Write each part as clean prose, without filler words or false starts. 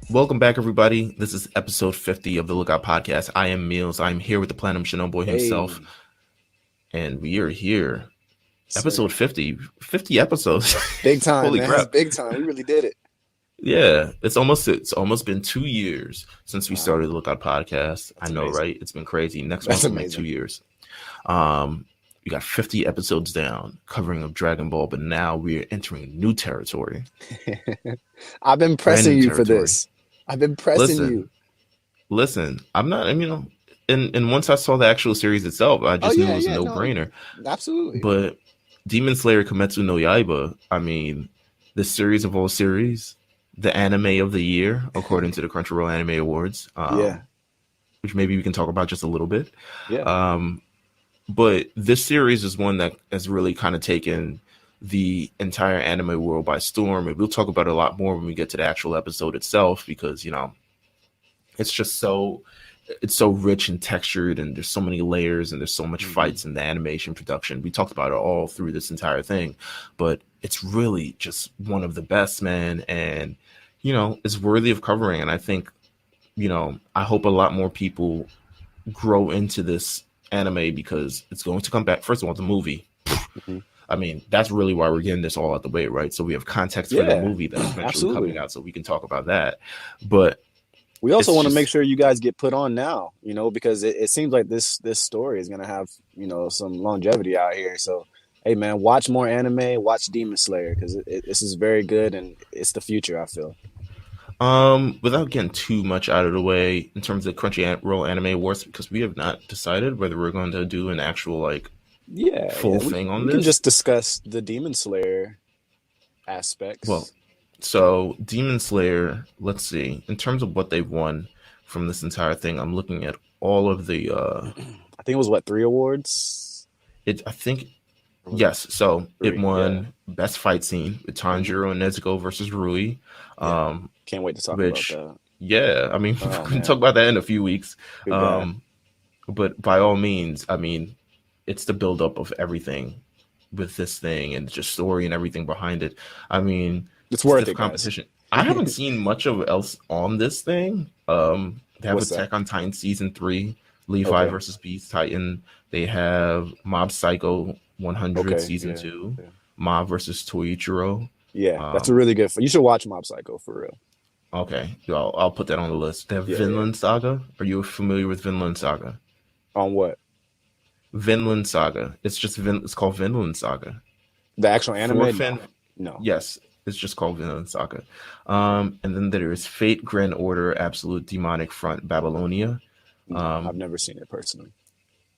Welcome back, everybody. This is episode 50 of the Lookout Podcast. I am Meelz. I'm here with the Platinum Chanel Boy himself, Hey, and we are here. sir. Episode 50. 50 episodes. Big time, Holy man. It's crap. big time. We really did it. Yeah, it's almost been 2 years since we Wow, started the Lookout Podcast. I that's know, amazing. right? It's been crazy. Next That's month will make two amazing. years. We got 50 episodes down covering of Dragon Ball, but now we are entering new territory. I've been Brand new pressing you for territory. this. I've been pressing Listen, you. listen, I'm not, and once I saw the actual series itself, I Oh just knew it yeah, was a yeah, no, no-brainer. absolutely. But Demon Slayer Kimetsu no Yaiba, the series of all series, the anime of the year, according to the Crunchyroll Anime Awards, Yeah, which maybe we can talk about just a little bit. yeah. Um, but this series is one that has really kind of taken the entire anime world by storm. And we'll talk about it a lot more when we get to the actual episode itself, because, it's just so rich and textured, and there's so many layers, and there's so much hmm fights in the animation production. We talked about it all through this entire thing, but it's really just one of the best, man. And it's worthy of covering. And I think, I hope a lot more people grow into this anime, because it's going to come back. First of all, the movie, hmm that's really why we're getting this all out the way, right? So we have context for the Yeah, movie that's eventually coming absolutely. out, so we can talk about that. But We also it's want to make just sure you guys get put on now, because it seems like this story is gonna have, some longevity out here. So, hey man, watch more anime, watch Demon Slayer because this is very good and it's the future, I feel. Without getting too much out of the way in terms of Crunchyroll Anime Awards, because we have not decided whether we're going to do an actual like Yeah, full yeah. We thing on we can this. just discuss the Demon Slayer Well, aspects. so Demon Slayer, let's see. In terms of what they've won from this entire thing, I'm looking at all of the I think it was what, 3 awards? it I think Or was it yes, so it 3? Yeah. won Best Fight Scene with hmm Tanjiro and Nezuko versus Rui. Yeah. Um, Can't wait to talk about which that. yeah, we Oh can talk man, about that in a few weeks. good guy. Um, but by all means, it's the buildup of everything with this thing, and just story and everything behind it. I mean, It's worth stiff it, guys. competition. I haven't seen much of else on this thing. They have What's that? Attack on Titan season 3, Levi Okay. versus Beast Titan. They have Mob Psycho 100 Okay. season Yeah. 2, Yeah. Mob versus Toichiro. Yeah. That's a Um, really good. You should watch Mob Psycho for real. okay, I'll put that on the list. They have Yeah. Yeah. Vinland Saga. Are you familiar with Vinland Saga? On what? Vinland Saga. It's called Vinland Saga. The actual For anime? Fin, No. No. yes, it's just called Vinland Saga. And then there is Fate, Grand Order, Absolute Demonic Front, Babylonia. No. I've Um, never seen it personally.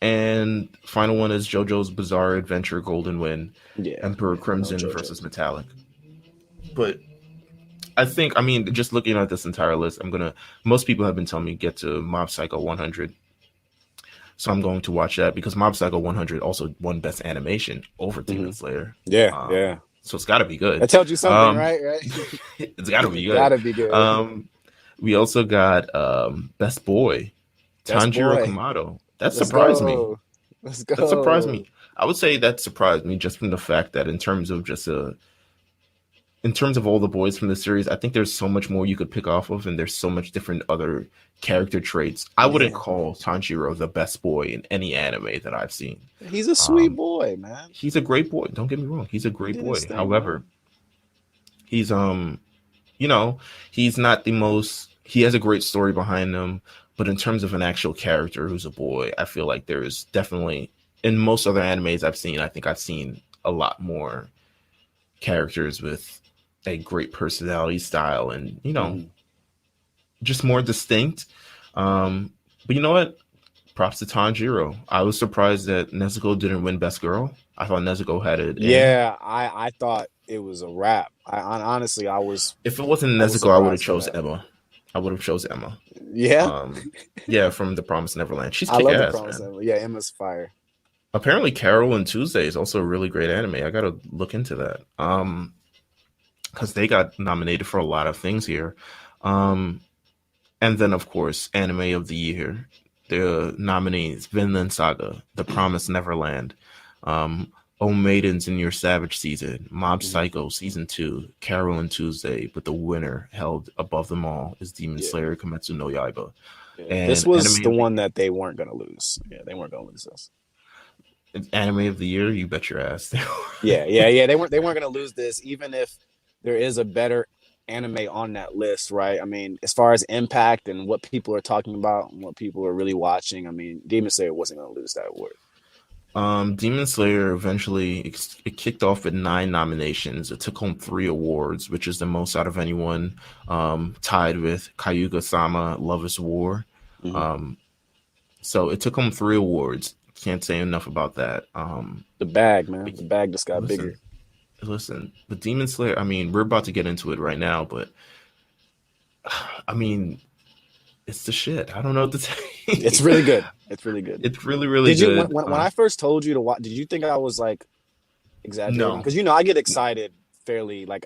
and final one is JoJo's Bizarre Adventure, Golden Wind, Yeah. Emperor Yeah. I know Crimson versus JoJo's. Metallic. But just looking at this entire list, most people have been telling me get to Mob Psycho 100. So I'm going to watch that, because Mob Psycho 100 also won Best Animation over hmm Demon Slayer. Yeah. Um, Yeah. so it's got to be good. That tells you something, Um, right? Right. it's got to be good. Gotta be good. Um, we also got Best Boy, Best Tanjiro boy. Kamado. That Let's surprised me. go. Let's That surprised go. me. I would say that surprised me, just from the fact that in terms of all the boys from the series, I think there's so much more you could pick off of, and there's so much different other character traits. I wouldn't Yeah. call Tanjiro the best boy in any anime that I've seen. He's a sweet Um, boy, man. he's a great boy. Don't get me wrong. He's a He great did boy. his thing, However, man. he's you know, he's not the most. He has a great story behind him, but in terms of an actual character who's a boy, I feel like there is definitely, in most other animes I've seen, I think I've seen a lot more characters with a great personality style, and hmm just more distinct. But you know what? Props to Tanjiro. I was surprised that Nezuko didn't win Best Girl. I thought Nezuko had it in. Yeah, I thought it was a wrap. Honestly, If it wasn't I was Nezuko, I would have surprised for chose that. Emma. I would have chose Emma. Yeah, Um, yeah, from The Promised Neverland. She's I kick love the ass, promise. man. Yeah, Emma's fire. Apparently, Carol and Tuesday is also a really great anime. I gotta look into that. Because they got nominated for a lot of things here. Um, and then of course, anime of the year. The nominees: Vinland Saga, The Promised Neverland, um, Oh Maidens in Your Savage Season, Mob Hmm. Psycho Season 2, Carol and Tuesday, but the winner held above them all is Demon Yeah, Slayer Kimetsu no Yaiba. yeah. This And was Anime the of the one that they weren't gonna lose. Yeah, they weren't gonna lose this. Anime of the Year, you bet your ass. Yeah, yeah, yeah. They weren't gonna lose this, even if there is a better anime on that list, right? I mean, as far as impact and what people are talking about and what people are really watching, I mean, Demon Slayer wasn't gonna lose that award. Demon Slayer eventually it kicked off with 9 nominations. It took home 3 awards, which is the most out of anyone, tied with Kayuga-sama Love is War. Hmm. Um, so it took home 3 awards. Can't say enough about that. The bag, man, But the bag just got bigger. listen, listen, the Demon Slayer. I mean, we're about to get into it right now, but I mean, it's the shit. I don't know what to say. It's really good. It's really good. It's really, really Did you good. when I first told you to watch? Did you think I was like exaggerating? No, Because I get excited fairly, like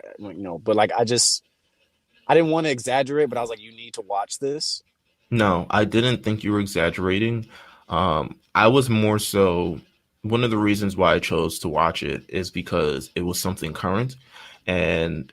but like I didn't want to exaggerate, but I was like, you need to watch this. no, I didn't think you were exaggerating. I was more so one of the reasons why I chose to watch it is because it was something current, and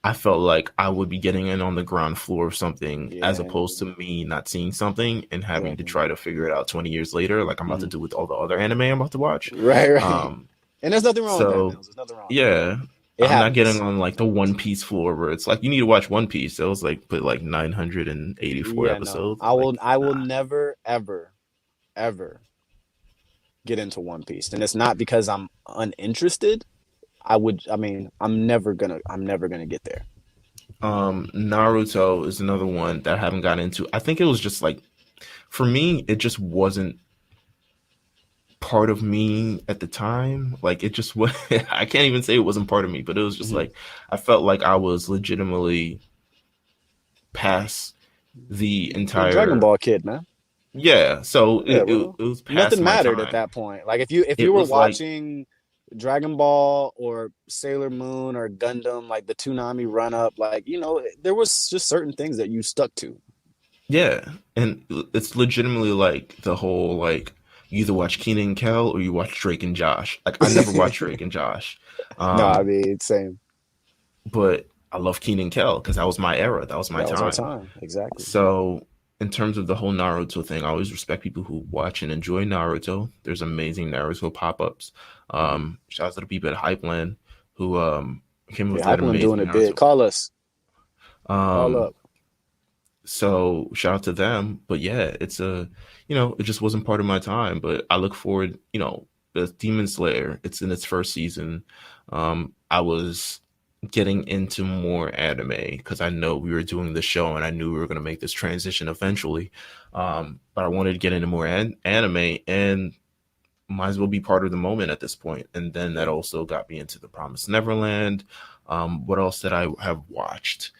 I felt like I would be getting in on the ground floor of something as Yeah, opposed to me not seeing something and having right. to try to figure it out 20 years later, like I'm about to Mhm. do with all the other anime I'm about to watch. Right, right. Um, And there's nothing wrong with that, so Mills. There's nothing wrong with that. yeah, It I'm not getting happens. on like the One Piece floor where it's like you need to watch One Piece. It was like put like 984 Yeah, no. episodes. I will Like, I will nah. never ever ever get into One Piece. And it's not because I'm uninterested. I'm never gonna get there. Naruto is another one that I haven't gotten into. I think it was just like for me, it just wasn't part of me at the time. Like it just was. I can't even say it wasn't part of me, but it was just Mhm. like I felt like I was legitimately past the You're a Dragon entire. Ball kid, man. Yeah, so Yeah, it bro. was past Nothing my mattered at time. that point. Like if you It were was like watching Dragon Ball or Sailor Moon or Gundam, like the Toonami run up, like there was just certain things that you stuck to. yeah, and it's legitimately like the whole like you either watch Keenan and Kel or you watch Drake and Josh. Like I never watched Drake and Josh, No, I um, mean same. but I love Keenan and Kel because that was my era, that was my That was our time. time. Exactly. So in terms of the whole Naruto thing, I always respect people who watch and enjoy Naruto. There's amazing Naruto pop-ups. Hmm. Shout out to the people at Hypeland who came up with Yeah, that Hypeland doing amazing it big. Naruto. Call us. Call Um, up. so shout out to them. But yeah, it's it just wasn't part of my time. But I look forward, the Demon Slayer. It's in its first season. I was getting into more anime because I know we were doing the show and I knew we were going to make this transition eventually. But I wanted to get into more anime and might as well be part of the moment at this point. And then that Yeah. also got me into The Promised Neverland. What else did I have watched?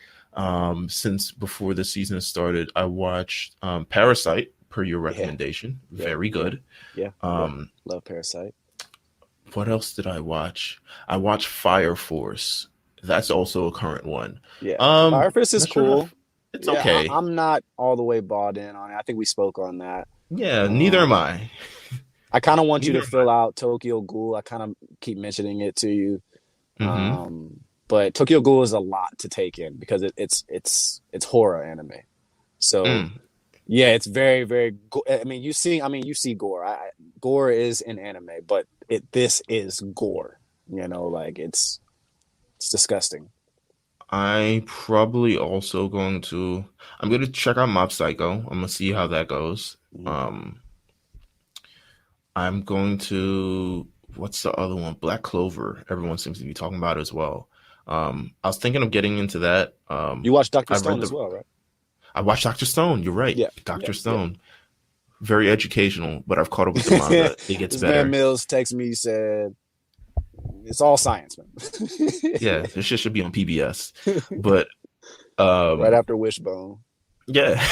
Since before the season started, I watched Parasite per your Yeah. recommendation. Yep. Very Yeah. good. Yeah. Yeah. Um, Love Parasite. what else did I watch? I watched Fire Force. That's also a current one. Yeah. Um, Fire Fist is not sure how cool. it's Yeah, okay. I'm not all the way bought in on it. I think we spoke on that. Yeah, neither am Um, I. I kind of want you Neither to am I. fill out Tokyo Ghoul. I kind of keep mentioning it to you. Mm-hmm. But Tokyo Ghoul is a lot to take in because it's horror anime. So Mm. yeah, it's very very. I mean, you see gore. Gore is in anime, but this is gore. Like it's disgusting. I probably also going to. I'm gonna check out Mob Psycho. I'm gonna see how that goes. Mhm. Um, I'm going to. What's the other one? Black Clover. Everyone seems to be talking about it as well. I was thinking of getting into that. You watch Doctor I read Stone as the. well, right? I watched Doctor Stone. You're right, Yeah, yeah, Doctor yeah. Stone. Very educational, but I've caught up with the manga. It gets This man better. Mills texted me, said it's all science, man. Yeah, this shit should be on PBS. But Right um, after Wishbone. yeah.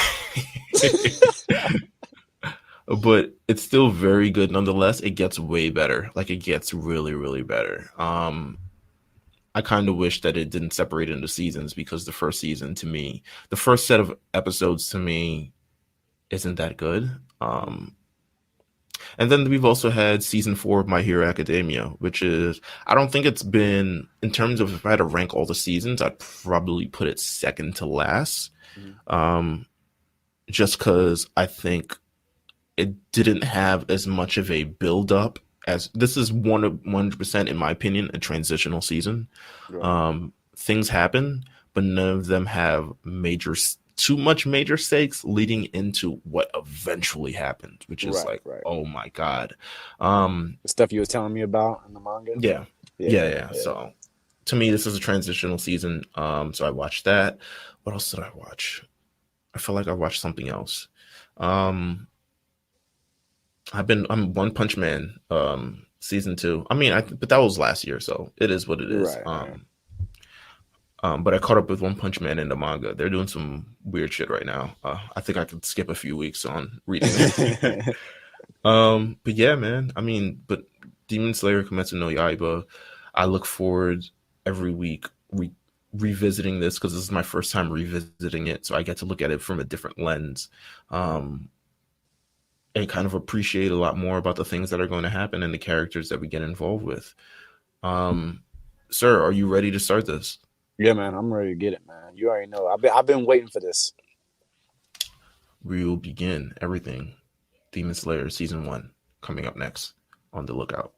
But it's still very good nonetheless. It gets way better. Like it gets really, really better. I kind of wish that it didn't separate into seasons because the first season to me, the first set of episodes to me isn't that good. Mhm. And then we've also had season 4 of My Hero Academia, which is, I don't think it's been, in terms of if I had to rank all the seasons, I'd probably put it second to last. Um, just because I think it didn't have as much of a build up as this is 100% in my opinion a transitional season. Right. Things happen, but none of them have too much major stakes leading into what eventually happened, which is like, Right. oh my god. The stuff you was telling me about in the manga. Yeah, Yeah. yeah. So to me, this is a transitional season. So I watched that. What else did I watch? I feel like I watched something else. Um, I'm One Punch Man, season 2. I mean, but that was last year, so it is what it is. Right. But I caught up with One Punch Man in the manga. They're doing some weird shit right now. I think I could skip a few weeks on reading it. But yeah, man. I mean, but Demon Slayer, Kimetsu no Yaiba, I look forward every week revisiting this because this is my first time revisiting it, so I get to look at it from a different lens, and kind of appreciate a lot more about the things that are going to happen and the characters that we get involved with. Sir, are you ready to start this? Yeah, man, I'm ready to get it, man. You already know. I've been waiting for this. We will begin everything. Demon Slayer season 1 coming up next. On the lookout.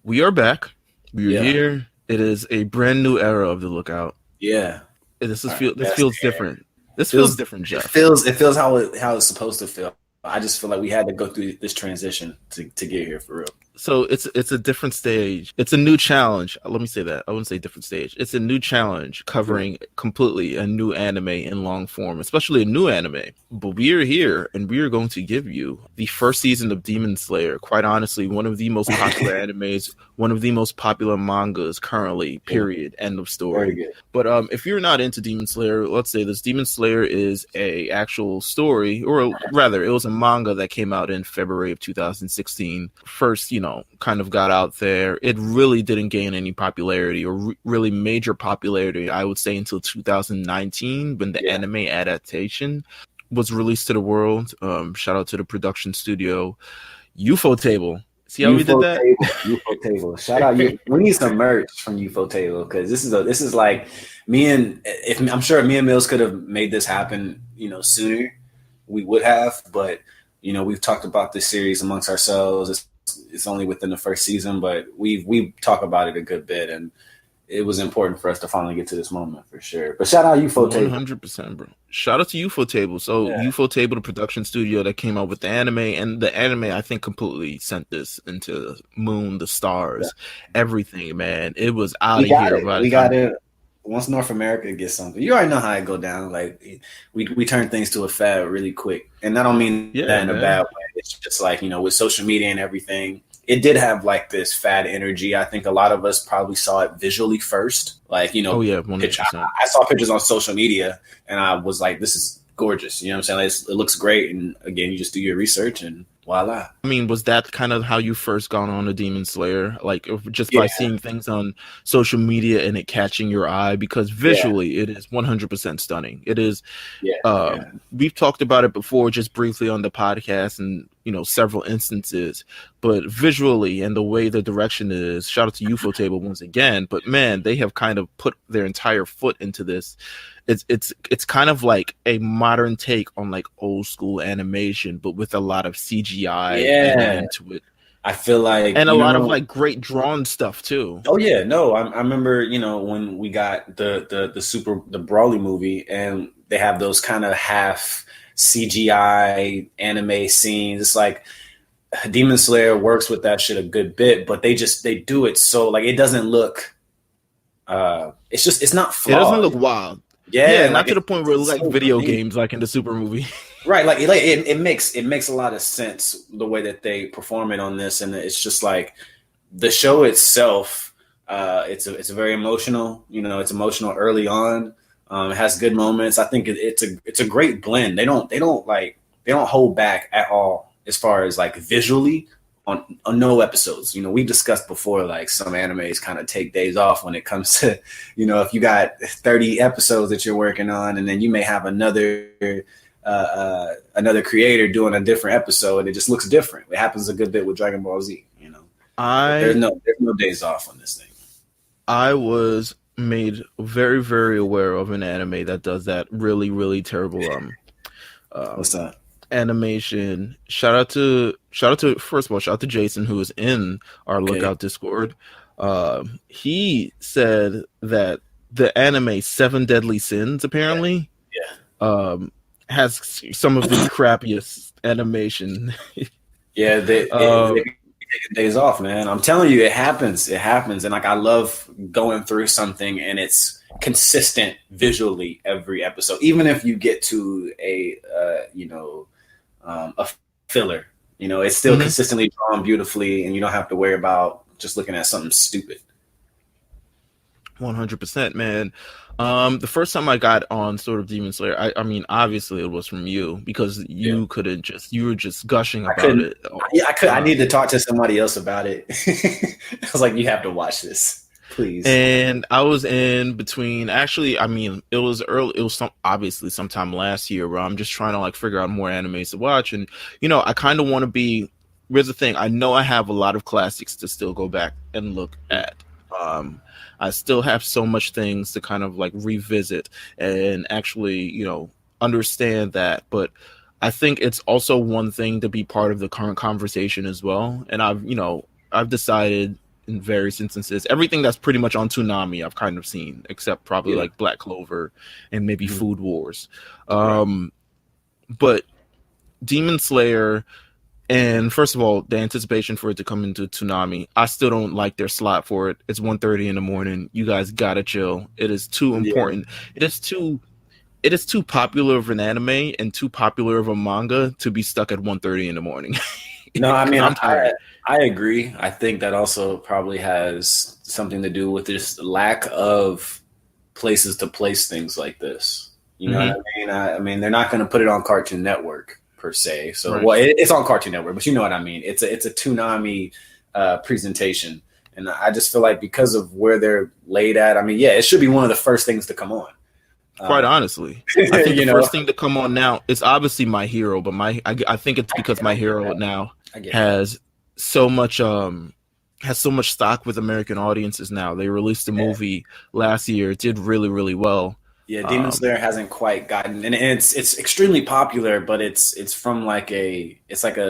We are back. We are here. It is a brand new era of the lookout. Yeah. This feels different. This feels different, Jeff. It feels how it's supposed to feel. I just feel like we had to go through this transition to get here for real. So it's a different stage. It's a new challenge. Let me say that. I wouldn't say different stage. It's a new challenge covering completely a new anime in long form, especially a new anime. But we are here and we are going to give you the first season of Demon Slayer. Quite honestly, one of the most popular animes, one of the most popular mangas currently, period. End of story. But if you're not into Demon Slayer, let's say this Demon Slayer is a actual story, or rather it was a manga that came out in February of 2016. First, kind of got out there. It really didn't gain any popularity or really major popularity, I would say, until 2019 when the anime adaptation was released to the world. Shout out to the production studio, Ufotable. See how we did that? Ufotable. Shout out you. We need some merch from Ufotable because this is like I'm sure me and Meelz could have made this happen, sooner. We would have, but we've talked about this series amongst ourselves. It's only within the first season, but we talk about it a good bit, and it was important for us to finally get to this moment for sure. But shout out Ufotable. 100%, bro. Shout out to Ufotable. So Ufotable, the production studio that came out with the anime, and the anime I think completely sent this into moon, the stars, everything, man. It was out of here. We got it. Once North America gets something, you already know how it go down. Like we turn things to a fad really quick, and I don't mean that in a bad way. It's just like with social media and everything, it did have like this fad energy. I think a lot of us probably saw it visually first, like Oh yeah, 100%. I saw pictures on social media, and I was like, "This is gorgeous." You know what I'm saying? It looks great, and again, you just do your research and voila. I mean, was that kind of how you first got on a Demon Slayer? Like just by seeing things on social media and it catching your eye? Because visually it is 100% stunning. It is. We've talked about it before, just briefly on the podcast and several instances, but visually and the way the direction is, shout out to Ufotable once again. But man, they have kind of put their entire foot into this. It's kind of like a modern take on like old school animation, but with a lot of CGI into it. I feel like, and a lot of like great drawn stuff too. Oh yeah, no, I remember when we got the Broly movie, and they have those kind of half CGI anime scenes. It's like Demon Slayer works with that shit a good bit, but they do it so like it doesn't look. It's not flawed. It doesn't look wild. Yeah, not to the point where it looks like video games, like in the Super movie. Right, like it makes a lot of sense the way that they perform it on this, and it's just like the show itself. It's a very emotional. It's emotional early on. It has good moments. I think it's a great blend. They don't hold back at all as far as like visually on no episodes. We've discussed before, like some animes kind of take days off when it comes to, if you got 30 episodes that you're working on, and then you may have another another creator doing a different episode. It just looks different. It happens a good bit with Dragon Ball Z. There's no days off on this thing. I was made very, very aware of an anime that does that really, really terrible What's that? Animation. Shout out to first of all, shout out to Jason, who is in our Lookout Discord. He said that the anime Seven Deadly Sins apparently has some of the crappiest animation. Yeah, they taking days off, man. I'm telling you, it happens, and like I love going through something and it's consistent visually every episode, even if you get to a filler, it's still consistently drawn beautifully, and you don't have to worry about just looking at something stupid. 100%, man. The first time I got on sort of Demon Slayer, I mean, obviously it was from you, because you were just gushing about it. I need to talk to somebody else about it. I was like, you have to watch this, please. And I was in between, actually, I mean, it was early, obviously sometime last year, where I'm just trying to like figure out more animes to watch. And, I kind of want to be, here's the thing, I know I have a lot of classics to still go back and look at. I still have so much things to kind of like revisit and actually, understand that. But I think it's also one thing to be part of the current conversation as well. And I've decided in various instances, everything that's pretty much on Toonami I've kind of seen, except probably like Black Clover and maybe Food Wars. But Demon Slayer, and first of all, the anticipation for it to come into Toonami, I still don't like their slot for it. It's 1:30 in the morning. You guys gotta chill. It is too important. It is too popular of an anime and too popular of a manga to be stuck at 1:30 in the morning. No, I mean, I agree. I think that also probably has something to do with this lack of places to place things like this. You know what I mean? I mean, they're not going to put it on Cartoon Network per se. So, well, it's on Cartoon Network, but you know what I mean. It's a Toonami presentation, and I just feel like because of where they're laid at, I mean, it should be one of the first things to come on. Quite honestly, I think the first thing to come on now is obviously My Hero, but I think it's because My Hero now has so much stock with American audiences now. They released a movie last year, it did really, really well. Yeah, Demon Slayer hasn't quite gotten, and it's extremely popular, but it's from like a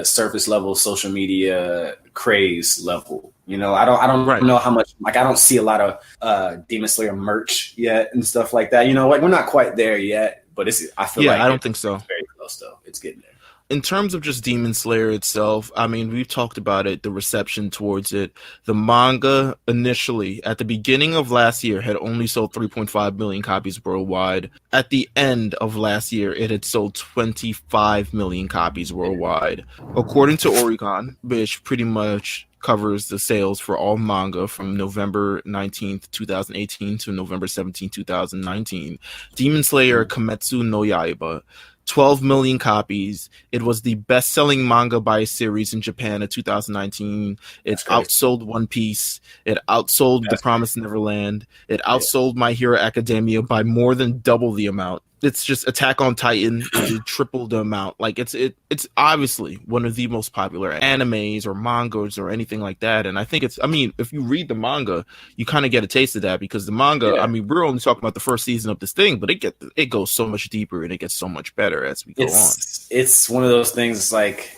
surface level social media craze level. I don't know how much, like I don't see a lot of Demon Slayer merch yet and stuff like that. Like we're not quite there yet, but I feel like I don't think so. It's very close though. It's getting there. In terms of just Demon Slayer itself, I mean, we've talked about it, the reception towards it. The manga initially, at the beginning of last year, had only sold 3.5 million copies worldwide. At the end of last year, it had sold 25 million copies worldwide. According to Oricon, which pretty much covers the sales for all manga from November 19th, 2018 to November 17th, 2019, Demon Slayer Kimetsu No Yaiba, 12 million copies. It was the best-selling manga by a series in Japan in 2019. It outsold One Piece. It outsold The Promised Neverland. It outsold My Hero Academia by more than double the amount. It's just Attack on Titan. It tripled the amount. Like it's obviously one of the most popular animes or mangas or anything like that. And I think if you read the manga, you kind of get a taste of that, because the manga, I mean, we're only talking about the first season of this thing, but it goes so much deeper and it gets so much better as we go on. It's one of those things, like,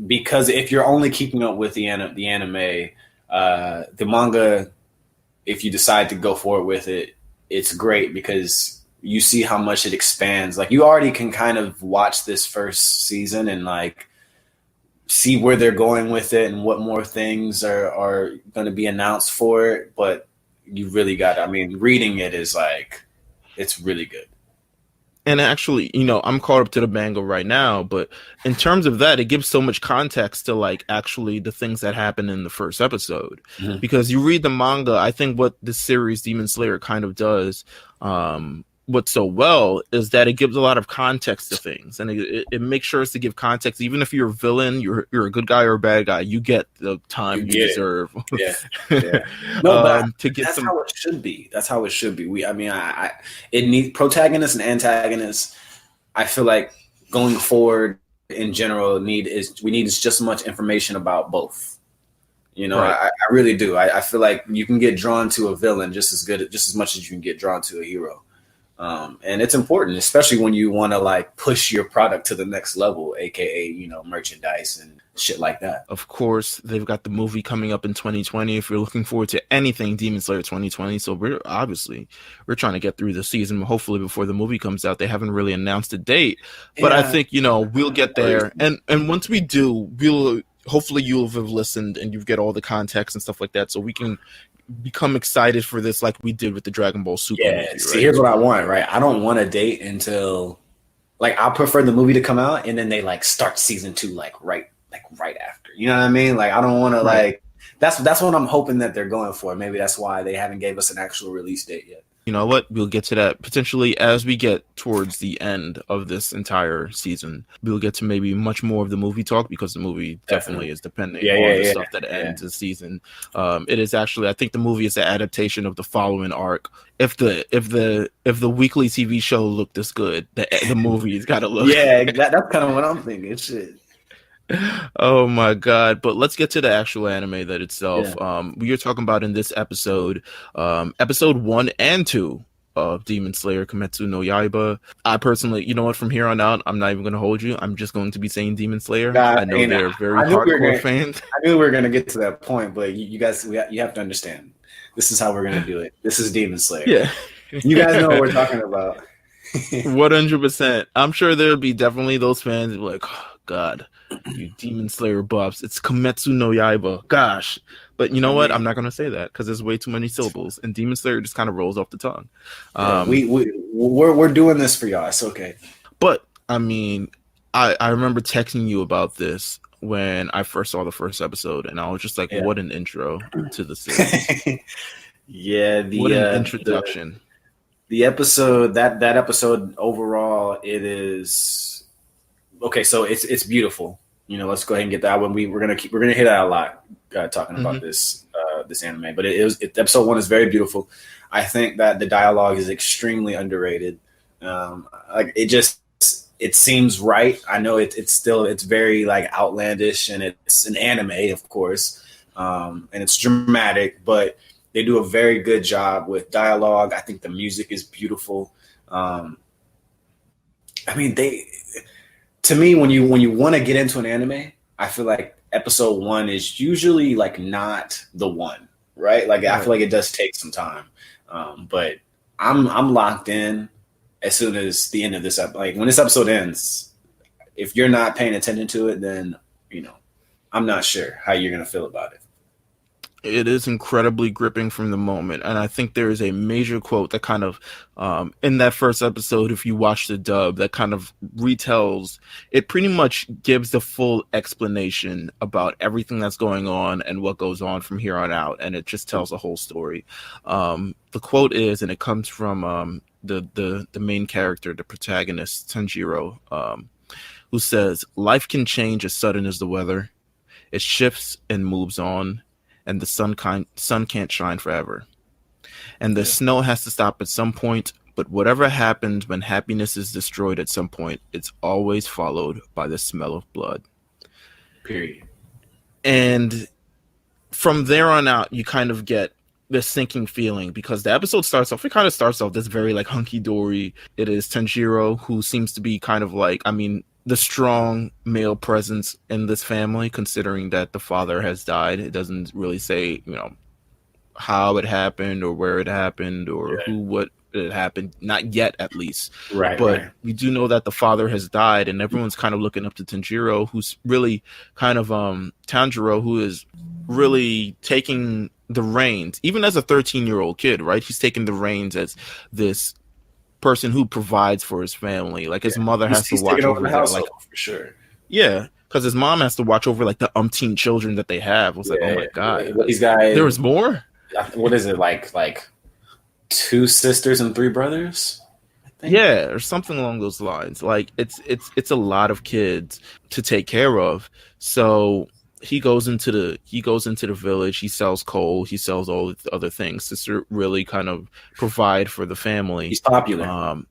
because if you're only keeping up with the anime, the manga, if you decide to go forward with it, it's great because you see how much it expands. Like, you already can kind of watch this first season and like see where they're going with it and what more things are going to be announced for it. But you really reading it is like, it's really good. And actually, I'm caught up to the manga right now, but in terms of that, it gives so much context to like actually the things that happen in the first episode. Because you read the manga, I think what this series Demon Slayer kind of does, what's so well is that it gives a lot of context to things, and it makes sure to give context. Even if you're a villain, you're a good guy or a bad guy, you get the time you deserve. No, but that's how it should be. That's how it should be. It needs protagonists and antagonists. I feel like going forward in general we need is just as much information about both. You know, Right. I really do. I feel like you can get drawn to a villain just as much as you can get drawn to a hero. And it's important, especially when you want to like push your product to the next level, aka, you know, merchandise and shit like that. Of course, they've got the movie coming up in 2020. If you're looking forward to anything Demon Slayer 2020, so we're trying to get through the season, hopefully before the movie comes out. They haven't really announced a date, but I think, you know, we'll get there. And once we do, hopefully you'll have listened and you get all the context and stuff like that, so we can become excited for this like we did with the Dragon Ball Super movie. Right? See, here's what I want, right? I don't want a date until, like, I prefer the movie to come out and then they like start season 2 right after. You know what I mean? Like, I don't want to like that's what I'm hoping that they're going for. Maybe that's why they haven't gave us an actual release date yet. You know what? We'll get to that potentially as we get towards the end of this entire season. We'll get to maybe much more of the movie talk, because the movie definitely is depending on the stuff that ends the season. It is actually, I think the movie is an adaptation of the following arc. If the weekly TV show looked this good, the movie's got to look. That's kind of what I'm thinking. Shit. Oh my god. But let's get to the actual anime that itself. We are talking about in this episode, episode 1 and 2 of Demon Slayer Kimetsu no Yaiba. I personally, you know what, from here on out, I'm not even going to hold you. I'm just going to be saying Demon Slayer. I know they're very hardcore fans. I knew we were going to get to that point, but you guys, you have to understand. This is how we're going to do it. This is Demon Slayer. Yeah. You guys know what we're talking about. 100%. I'm sure there'll be definitely those fans who are like, oh, God, you Demon Slayer buffs. It's Kimetsu no Yaiba. Gosh. But you know what? I'm not going to say that because there's way too many syllables. And Demon Slayer just kind of rolls off the tongue. We're doing this for y'all. It's okay. But, I mean, I remember texting you about this when I first saw the first episode. And I was just like, what an intro to the series. What an introduction. The episode, that episode overall, it is okay. So it's beautiful. You know, let's go ahead and get that one. We're gonna hit that a lot talking about this anime. But episode 1 is very beautiful. I think that the dialogue is extremely underrated. Like it seems right. I know it's very like outlandish, and it's an anime, of course, and it's dramatic, but they do a very good job with dialogue. I think the music is beautiful. I mean, to me, when you want to get into an anime, I feel like episode 1 is usually like not the one, right? Like I feel like it does take some time, but I'm locked in as soon as the end of this episode. Like when this episode ends, if you're not paying attention to it, then you know I'm not sure how you're gonna feel about it. It is incredibly gripping from the moment. And I think there is a major quote that kind of, in that first episode, if you watch the dub, that kind of retells, it pretty much gives the full explanation about everything that's going on and what goes on from here on out. And it just tells the whole story. The quote is, and it comes from the main character, the protagonist, Tanjiro, who says, "Life can change as sudden as the weather. It shifts and moves on. And the sun can't shine forever. And the snow has to stop at some point, but whatever happens when happiness is destroyed at some point, it's always followed by the smell of blood." Period. And from there on out, you kind of get this sinking feeling, because the episode starts off this very like hunky-dory. It is Tanjiro, who seems to be kind of like, I mean, the strong male presence in this family, considering that the father has died. It doesn't really say, you know, how it happened or where it happened or what it happened. Not yet, at least. Right. But we do know that the father has died, and everyone's kind of looking up to Tanjiro, who's really kind of Tanjiro, who is really taking the reins, even as a 13-year-old kid, right? He's taking the reins as this person who provides for his family. Like his mother has to watch over the household, like, for sure. Yeah, because his mom has to watch over like the umpteen children that they have. I was like, oh my god, these guys. There was more. What is it like 2 sisters and 3 brothers? I think? Yeah, or something along those lines. Like it's a lot of kids to take care of. So he goes into the village. He sells coal. He sells all the other things to really kind of provide for the family. He's popular.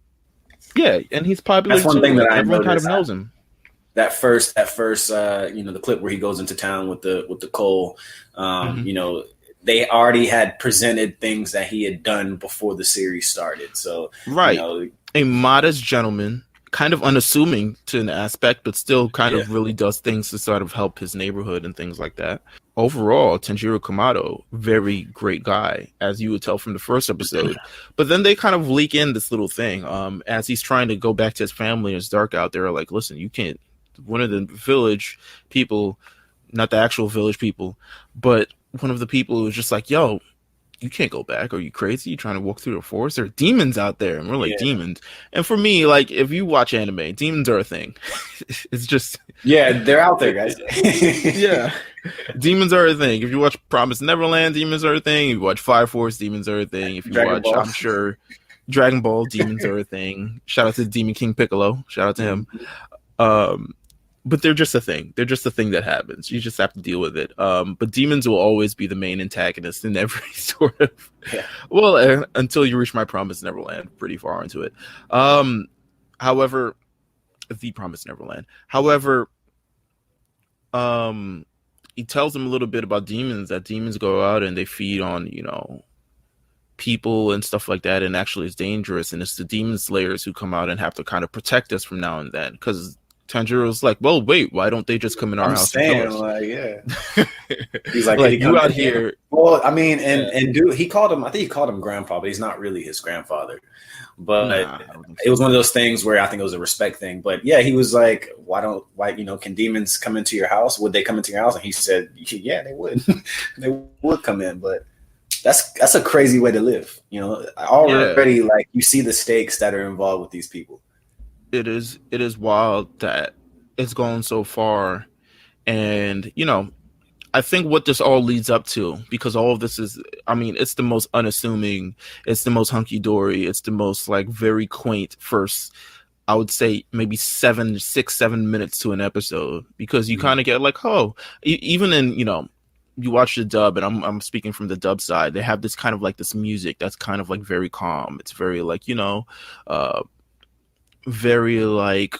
Yeah, and he's popular That's one too. thing that Like I everyone kind of noticed. knows him. That first, the clip where he goes into town with the coal, Mhm. they already had presented things that he had done before the series started. So, Right. A modest gentleman, kind of unassuming to an aspect, but still kind yeah, of really does things to sort of help his neighborhood and things like that. Overall, Tanjiro Kamado, very great guy, as you would tell from the first episode. But then they kind of leak in this little thing. As he's trying to go back to his family and it's dark out there, like, listen, you can't. One of the village people, not the actual village people, but one of the people was just like, yo, you can't go back. Are you crazy? You trying to walk through the forest? There are demons out there. And we're like, yeah, demons. And for me, like, if you watch anime, demons are a thing. It's just, yeah. They're out there, guys. yeah. Demons are a thing. If you watch Promised Neverland, demons are a thing. If you watch Fire Force, demons are a thing. If you Dragon watch, Ball. I'm sure, Dragon Ball, demons are a thing. Shout out to Demon King Piccolo. Shout out to him. But they're just a thing. They're just a thing that happens. You just have to deal with it. But demons will always be the main antagonist in every sort of. Yeah. Well, until you reach my Promised Neverland, pretty far into it. However, the Promised Neverland. However, he tells them a little bit about demons. That demons go out and they feed on, people and stuff like that, and actually it's dangerous. And it's the demon slayers who come out and have to kind of protect us from now and then, because Tanjiro's like, well, wait, why don't they just come in our house and kill us? Like, yeah. He's like, like, you out here. Well, I mean, and dude, he called him. I think he called him grandpa, but he's not really his grandfather. But it was one of those things where I think it was a respect thing. But yeah, he was like, can demons come into your house? Would they come into your house? And he said, yeah, they would. They would come in, but that's a crazy way to live. Already, like, you see the stakes that are involved with these people. It is wild that it's gone so far. And, I think what this all leads up to, because all of this is, it's the most unassuming, it's the most hunky-dory, it's the most, like, very quaint first, I would say, maybe 7 minutes to an episode, because you kind of get like, even in, you watch the dub, and I'm speaking from the dub side, they have this kind of like this music that's kind of like very calm. It's very like, very like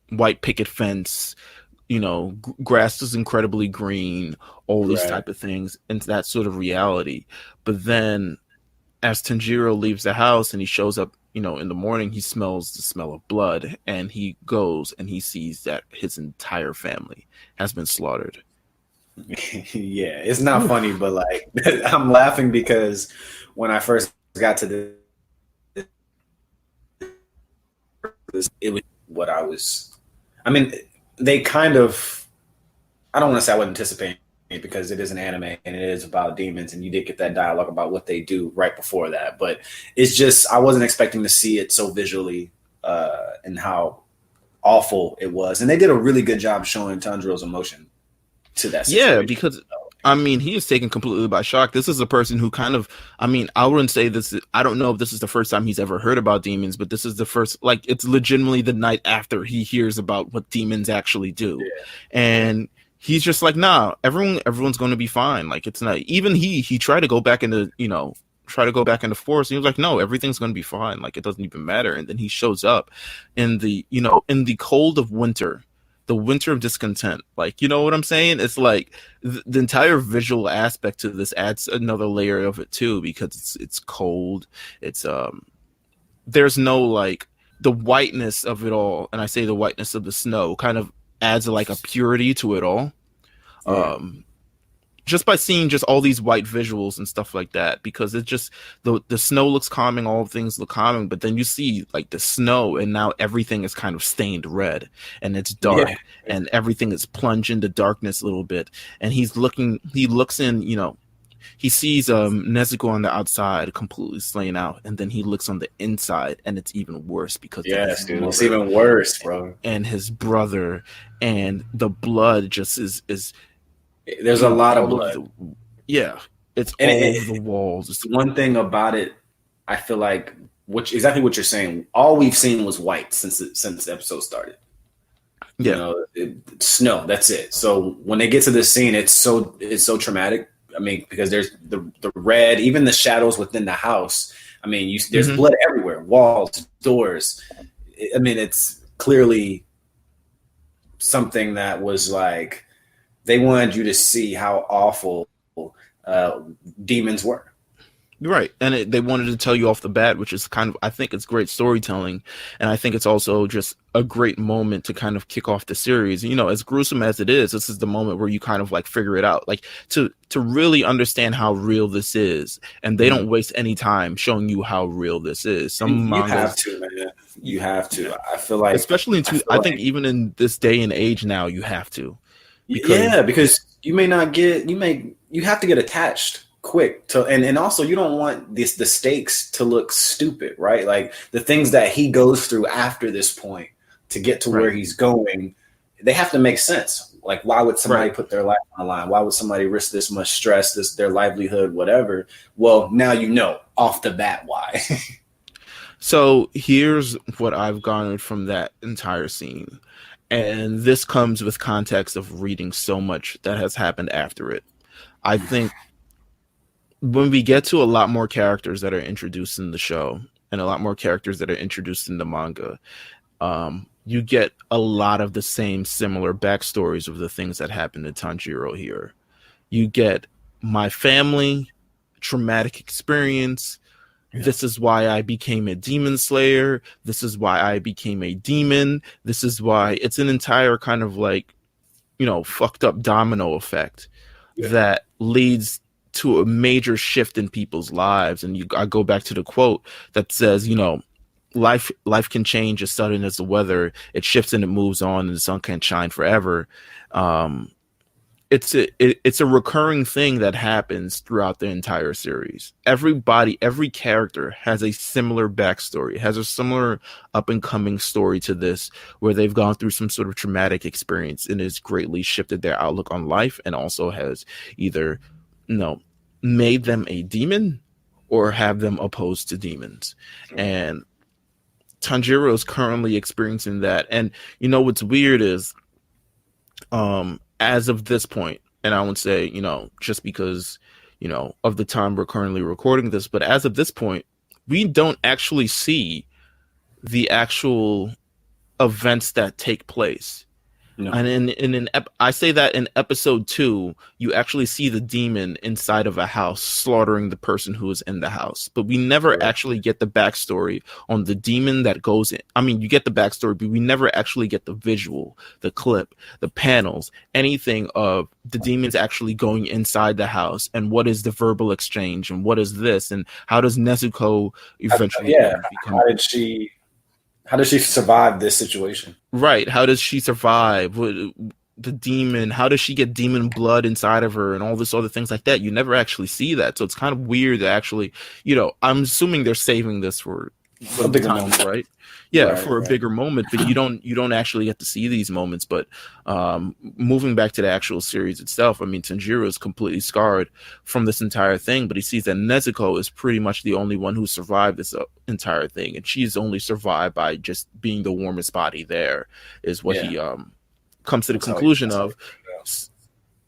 white picket fence, grass is incredibly green, all these type of things, and that sort of reality. But then as Tanjiro leaves the house and he shows up, in the morning, he smells the smell of blood, and he goes and he sees that his entire family has been slaughtered. Yeah, it's not funny, but like, I'm laughing because when I first got to it was what I was. I mean, they kind of. I don't want to say I wasn't anticipating it, because it is an anime and it is about demons, and you did get that dialogue about what they do right before that. But it's just, I wasn't expecting to see it so visually and how awful it was, and they did a really good job showing Tanjiro's emotion to that situation. Yeah, because he is taken completely by shock. This is a person who kind of, I wouldn't say this, I don't know if this is the first time he's ever heard about demons, but this is the first, like, it's legitimately the night after he hears about what demons actually do. Yeah. And he's just like, nah, everyone's going to be fine. Like, it's not, even he tried to go back into, force, and he was like, no, everything's going to be fine. Like, it doesn't even matter. And then he shows up in the cold of winter, the winter of discontent. Like, you know what I'm saying? It's like the entire visual aspect to this adds another layer of it too, because it's cold. It's there's no, like, the whiteness of it all, and I say the whiteness of the snow kind of adds like a purity to it all. Yeah. Just by seeing just all these white visuals and stuff like that, because it's just the snow looks calming, all things look calming, but then you see like the snow, and now everything is kind of stained red, and it's dark, and everything is plunged into darkness a little bit. And he looks in, he sees Nezuko on the outside completely slain out, and then he looks on the inside, and it's even worse, because it's even worse, bro. And his brother, and the blood just is there's a lot of blood. It's all over the walls. One thing about it, I feel like, exactly what you're saying. All we've seen was white since the episode started. Yeah, snow. That's it. So when they get to this scene, it's so traumatic. Because there's the red, even the shadows within the house. There's blood everywhere, walls, doors. I mean, it's clearly something that was like they wanted you to see how awful uh, demons were. Right. And they wanted to tell you off the bat, which is kind of, I think it's great storytelling. And I think it's also just a great moment to kind of kick off the series. You know, as gruesome as it is, this is the moment where you kind of like figure it out, like to really understand how real this is. And they don't waste any time showing you how real this is. Some You mangas, have to, man. You have to. I feel like, especially I think even in this day and age now, you have to. Because you may not get, you have to get attached quick to, and also you don't want the stakes to look stupid, right? Like the things that he goes through after this point to get to where he's going, they have to make sense. Like, why would somebody put their life on the line? Why would somebody risk this much stress, their livelihood, whatever? Well, now you know off the bat why. So here's what I've garnered from that entire scene. And this comes with context of reading so much that has happened after it. I think when we get to a lot more characters that are introduced in the show and a lot more characters that are introduced in the manga, you get a lot of the same similar backstories of the things that happened to Tanjiro here. You get my family, traumatic experience. This is why I became a demon slayer. This is why I became a demon. This is why it's an entire kind of like, you know, fucked up domino effect that leads to a major shift in people's lives. And I go back to the quote that says, you know, life can change as sudden as the weather. It shifts and it moves on, and the sun can't shine forever. It's a recurring thing that happens throughout the entire series. Every character has a similar backstory, has a similar up and coming story to this, where they've gone through some sort of traumatic experience and has greatly shifted their outlook on life, and also has either, you know, made them a demon or have them opposed to demons. And Tanjiro is currently experiencing that. And you know what's weird is, as of this point, and I would say, you know, just because, you know, of the time we're currently recording this, but as of this point, we don't actually see the actual events that take place. No. And I say that in episode 2, you actually see the demon inside of a house slaughtering the person who is in the house. But we never actually get the backstory on the demon that goes in. I mean, you get the backstory, but we never actually get the visual, the clip, the panels, anything of the demons actually going inside the house, and what is the verbal exchange, and what is this, and how does Nezuko eventually become... How does she survive this situation? Right. How does she survive? The demon, how does she get demon blood inside of her and all this other things like that? You never actually see that. So it's kind of weird to actually, you know, I'm assuming they're saving this for a bigger moment, right? Yeah, for a bigger moment, but you don't actually get to see these moments. But moving back to the actual series itself, I mean, Tanjiro is completely scarred from this entire thing, but he sees that Nezuko is pretty much the only one who survived this entire thing, and she's only survived by just being the warmest body there, is what he comes to the conclusion of.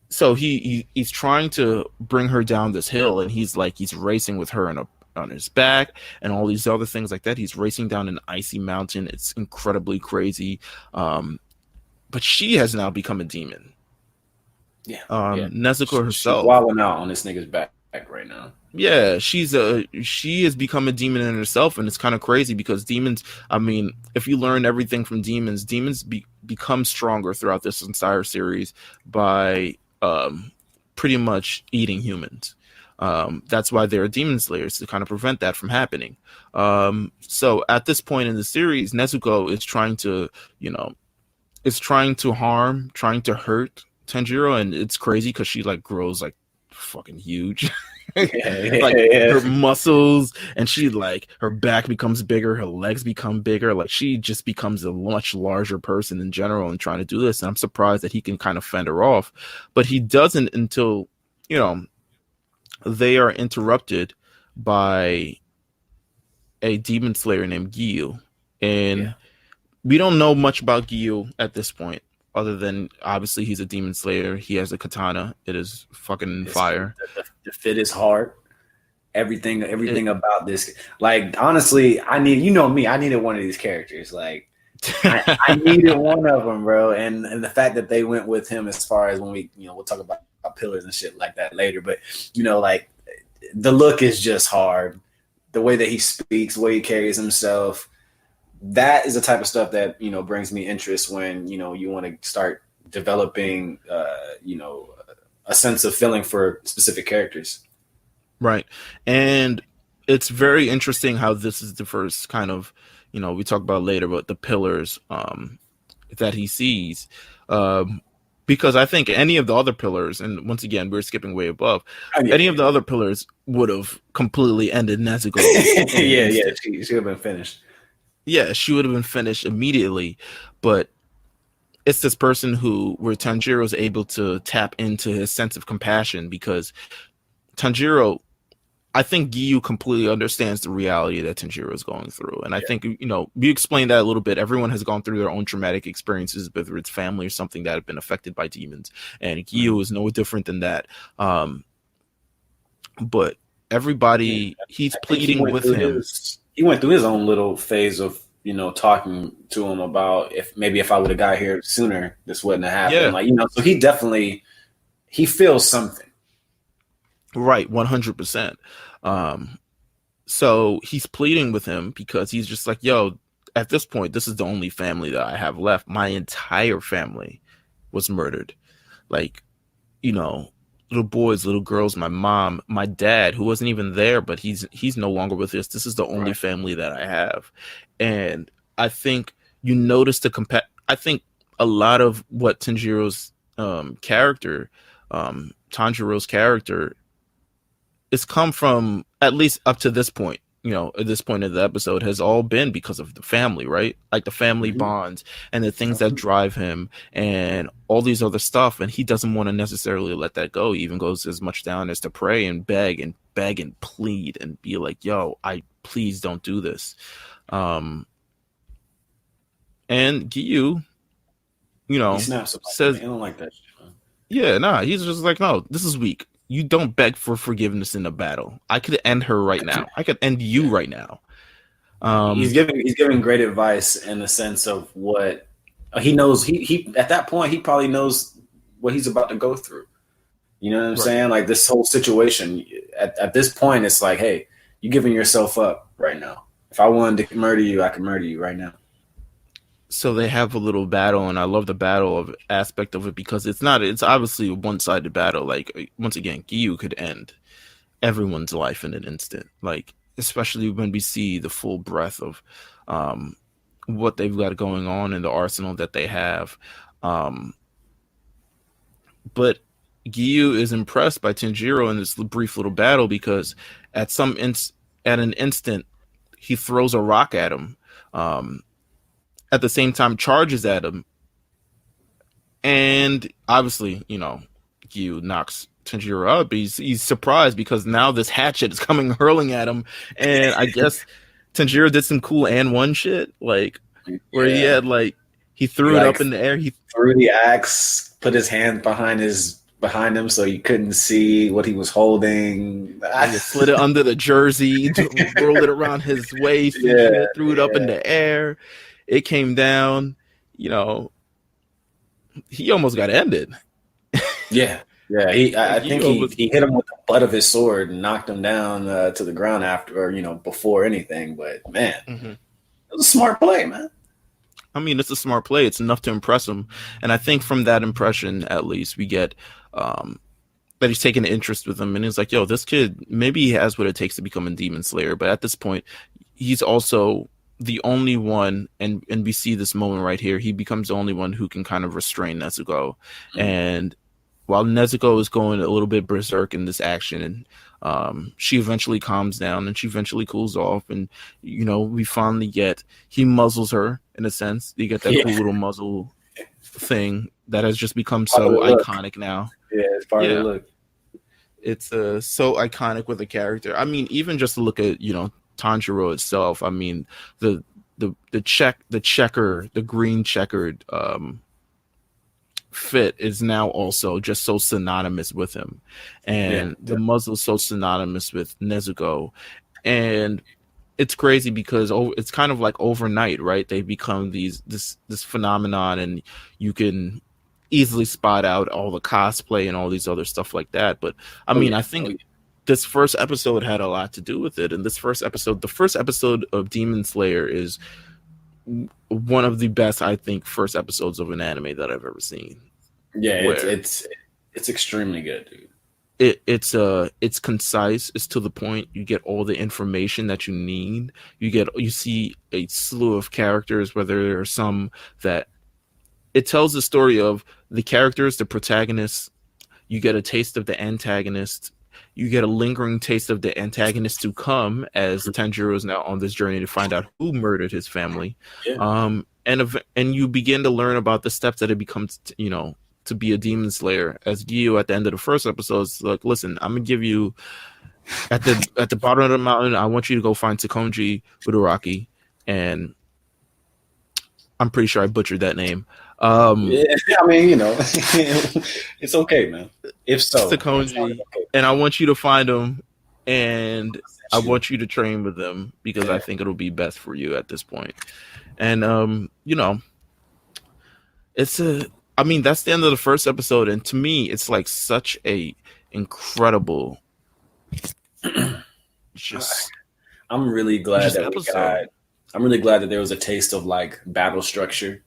So he's trying to bring her down this hill, and he's racing with her on his back and all these other things like that. He's racing down an icy mountain. It's incredibly crazy. But she has now become a demon. Nezuko herself, she's wilding out on this nigga's back right now. Yeah, she has become a demon in herself, and it's kind of crazy because demons, I mean, if you learn everything from demons become stronger throughout this entire series by pretty much eating humans. That's why there are demon slayers, to kind of prevent that from happening. So at this point in the series, Nezuko is trying to hurt Tanjiro, and it's crazy because she like grows like fucking huge. Her muscles, and she like her back becomes bigger, her legs become bigger, like she just becomes a much larger person in general and trying to do this. And I'm surprised that he can kind of fend her off, but he doesn't until, you know, they are interrupted by a demon slayer named Gyu. And we don't know much about Gyu at this point, other than obviously he's a demon slayer. He has a katana. It is fucking fire. The fit is hard. Everything about this. Like honestly, I need, you know me, I needed one of these characters. Like I needed one of them, bro. And the fact that they went with him, as far as when we, we'll talk about pillars and shit like that later. But like the look is just hard. The way that he speaks, the way he carries himself, that is the type of stuff that brings me interest when you want to start developing, a sense of feeling for specific characters. Right. And it's very interesting how this is the first kind of, we talk about later, but the pillars that he sees. Because I think any of the other pillars, and once again, we're skipping way above, any of the other pillars would have completely ended Nezuko. Yeah, she would have been finished. Yeah, she would have been finished immediately. But it's this person where Tanjiro is able to tap into his sense of compassion, because Tanjiro, I think Giyu completely understands the reality that Tanjiro is going through. And I think, we explained that a little bit. Everyone has gone through their own traumatic experiences, whether it's family or something that have been affected by demons. And Giyu is no different than that. But everybody, he's pleading with him. He went through his own little phase of, talking to him about if I would have got here sooner, this wouldn't have happened. Yeah. So he feels something. Right, 100%. So he's pleading with him because he's just like, yo, at this point, this is the only family that I have left. My entire family was murdered. Like, little boys, little girls, my mom, my dad, who wasn't even there, but he's no longer with us. This is the only family that I have. And I think you notice I think a lot of what Tanjiro's character it's come from, at least up to this point, at this point of the episode, has all been because of the family, right? Like the family bonds and the things that drive him and all these other stuff. And he doesn't want to necessarily let that go. He even goes as much down as to pray and beg and plead and be like, yo, please don't do this. And Giyu, he snaps says, I don't like that shit, man. Yeah, nah, he's just like, no, this is weak. You don't beg for forgiveness in a battle. I could end her right now. I could end you right now. He's giving great advice in the sense of what he knows. He at that point, he probably knows what he's about to go through. You know what I'm saying? Like this whole situation at this point, it's like, hey, you're giving yourself up right now. If I wanted to murder you, I could murder you right now. So they have a little battle, and I love the battle aspect of it, because it's obviously a one-sided battle. Like, once again, Giyu could end everyone's life in an instant. Like, especially when we see the full breadth of what they've got going on in the arsenal that they have. But Giyu is impressed by Tanjiro in this brief little battle, because at an instant he throws a rock at him. At the same time, charges at him, and obviously, Giyu knocks Tanjiro up. He's surprised because now this hatchet is coming hurling at him, and I guess Tanjiro did some cool and one shit, like where he had he threw it up in the air. He threw the axe, put his hand behind him so you couldn't see what he was holding. He slid it under the jersey, rolled it around his waist, and threw it up in the air. It came down, he almost got ended. Yeah. I think he hit him with the butt of his sword and knocked him down to the ground after, or before anything. But man, it was a smart play, man. I mean, it's a smart play. It's enough to impress him, and I think from that impression, at least, we get that he's taking an interest with him, and he's like, "Yo, this kid, maybe he has what it takes to become a demon slayer." But at this point, he's also the only one, and we see this moment right here, he becomes the only one who can kind of restrain Nezuko. And while Nezuko is going a little bit berserk in this action, and she eventually calms down and she eventually cools off, and we finally he muzzles her in a sense. You get that cool little muzzle thing that has just become so iconic now. Yeah, it's part of the look. It's so iconic with the character. I mean, even just to look at Tanjiro itself. I mean, the green checkered fit is now also just so synonymous with him, and the muzzle's so synonymous with Nezuko, and it's crazy because it's kind of like overnight, right? They become this phenomenon, and you can easily spot out all the cosplay and all these other stuff like that. But I mean, I think this first episode had a lot to do with it. And the first episode of Demon Slayer is one of the best, I think, first episodes of an anime that I've ever seen. Yeah, it's extremely good, dude. It's concise, it's to the point. You get all the information that you need. You see a slew of characters, whether there are some that it tells the story of the characters, the protagonists. You get a taste of the antagonist. You get a lingering taste of the antagonist to come, as Tanjiro is now on this journey to find out who murdered his family. And you begin to learn about the steps that it becomes, to be a demon slayer. As Gyu at the end of the first episode is like, listen, I'm gonna give you at the bottom of the mountain, I want you to go find Takonji Uraraki, and I'm pretty sure I butchered that name. I mean, it's okay, man. If so, Takonji, and I want you to find him, and I want you to train with them because I think it'll be best for you at this point. And that's the end of the first episode, and to me, it's like such a incredible. I'm really glad that I'm really glad that there was a taste of like battle structure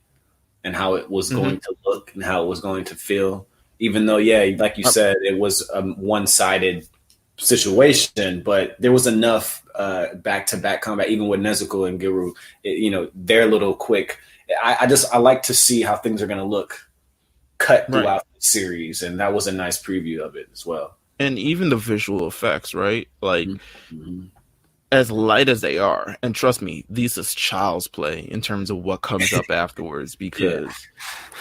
and how it was going to look and how it was going to feel. Even though, like you said, it was a one-sided situation, but there was enough back-to-back combat, even with Nezuko and Giru. Their little quick. I like to see how things are going to look cut throughout the series, and that was a nice preview of it as well. And even the visual effects, right? Like, as light as they are, and trust me, these is child's play in terms of what comes up afterwards, because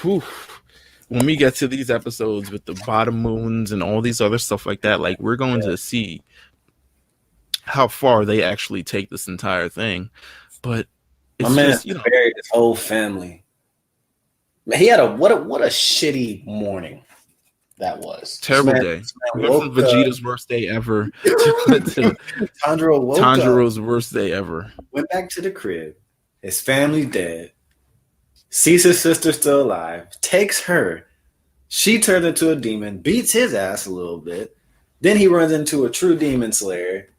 when we get to these episodes with the bottom moons and all these other stuff like that, like, we're going to see how far they actually take this entire thing. But it's buried his whole family. He had what a shitty morning that was. Terrible day. From Vegeta's worst day ever to Tanjiro's worst day ever. Went back to the crib. His family's dead. Sees his sister still alive. Takes her. She turns into a demon. Beats his ass a little bit. Then he runs into a true demon slayer.